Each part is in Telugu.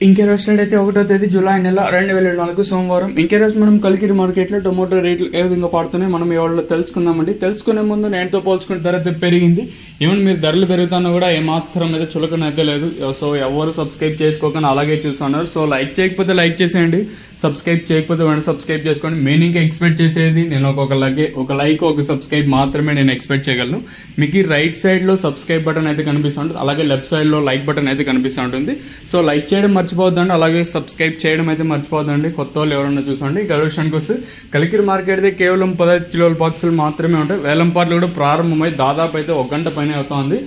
ఇంకే రోజు అయితే 1వ తేదీ జూలై నెల 2024 సోమవారం. ఇంకే రోజు మనం కలికిరి మార్కెట్లో టొమాటో రేట్లు ఏ విధంగా పడుతున్నాయి మనం ఇవాళ తెలుసుకుందామండి. తెలుసుకునే ముందు నేటితో పోల్చుకునే ధర అయితే పెరిగింది. ఈవెన్ మీరు ధరలు పెరుగుతున్నా కూడా ఏమాత్రం అయితే చులకనైతే లేదు. సో ఎవరు సబ్స్క్రైబ్ చేసుకోకుండా అలాగే చూస్తున్నారు. సో లైక్ చేయకపోతే లైక్ చేసేయండి, సబ్స్క్రైబ్ చేయకపోతే వెంటనే సబ్స్క్రైబ్ చేసుకోండి. నేను ఇంకా ఎక్స్పెక్ట్ చేసేది నేను ఒక లైక్ ఒక సబ్స్క్రైబ్ మాత్రమే నేను ఎక్స్పెక్ట్ చేయగలను. మీకు రైట్ సైడ్ లో సబ్స్క్రైబ్ బటన్ అయితే కనిపిస్తుంటుంది, అలాగే లెఫ్ట్ సైడ్ లో లైక్ బటన్ అయితే కనిపిస్తుంటుంది. సో లైక్ చేయడం మర్చిపోద్దండి, అలాగే సబ్స్క్రైబ్ చేయడం అయితే మర్చిపోద్దండి. కొత్త వాళ్ళు ఎవరన్నా చూసండి. ఈ విషయానికి వస్తే కలికిరి మార్కెట్ అయితే కేవలం 15 కిలోల బాక్సులు మాత్రమే ఉంటాయి. వేలంపాట్లు కూడా ప్రారంభమై దాదాపు అయితే 1 గంట పైన అవుతుంది.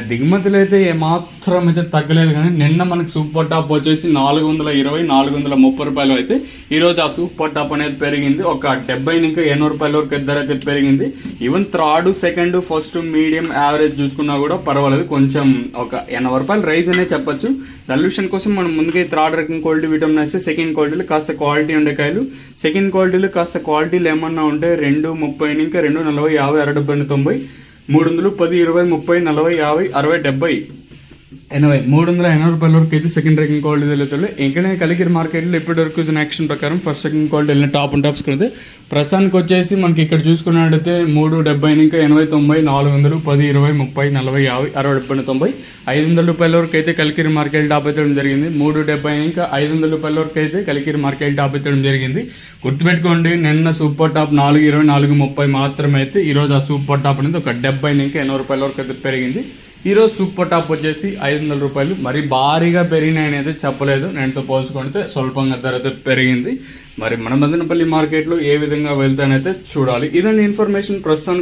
దిగుమతులు అయితే ఏమాత్రం అయితే తగ్గలేదు, కానీ నిన్న మనకి సూపర్ టాప్ వచ్చేసి 420-430 రూపాయలు అయితే ఈ రోజు ఆ సూపర్ టాప్ అనేది పెరిగింది. ఒక 70-80 రూపాయల వరకు ధర అయితే పెరిగింది. Even third, second, first, medium, average చూసుకున్నా కూడా పర్వాలేదు, కొంచెం ఒక 80 రూపాయలు రైజ్ అనే చెప్పొచ్చు. డల్యూషన్ కోసం మనం ముందుగా థర్డ్ రకం క్వాలిటీ విటమిన్ వేస్తే సెకండ్ క్వాలిటీలు కాస్త క్వాలిటీ ఉండే కాయలు, సెకండ్ క్వాలిటీలు కాస్త క్వాలిటీలు ఏమన్నా ఉంటే 2.30 ఇంకా 2.40, 50, 60, 90, 300, 10, 20, 30, 40, 50, 60, 70, 80, 380 రూపాయల వరకు అయితే సెకండ్ ర్యాంకింగ్ క్వాలిటీ వెళ్తుంది. ఇంకా కలికిరి మార్కెట్లో ఇప్పటి వరకు యాక్షన్ ప్రకారం ఫస్ట్ సెకండ్ క్వాలిటీ వెళ్ళిన టాప్ అండ్ టాప్స్ అయితే ప్రస్తుతానికి వచ్చేసి మనకి ఇక్కడ చూసుకున్నట్టయితే 370 ఇంకా 80, 90, 400, 10, 20, 30, 40, 50, 60, 70, 90, 500 రూపాయల వరకు అయితే కలికిరి మార్కెట్ టాప్ అయితే జరిగింది. 370 ఇంకా 500 రూపాయల వరకు అయితే కలికిరి మార్కెట్ టాప్ అయితే జరిగింది. గుర్తుపెట్టుకోండి, నిన్న సూపర్ టాప్ 420, 430 మాత్రమే అయితే ఈ రోజు ఆ సూపర్ టాప్ అనేది ఒక 70 ఇంకా 80 రూపాయల వరకు అయితే పెరిగింది. ఈ రోజు సూపర్ టాప్ వచ్చేసి 500 రూపాయలు. మరి భారీగా పెరిగినాయని అయితే చెప్పలేదు, నేనుతో పోల్చుకుంటే స్వల్పంగా ధర అయితే పెరిగింది. మరి మన మదనపల్లి మార్కెట్లో ఏ విధంగా వెళ్తానైతే చూడాలి. ఇదండి ఇన్ఫర్మేషన్ ప్రస్తుతం.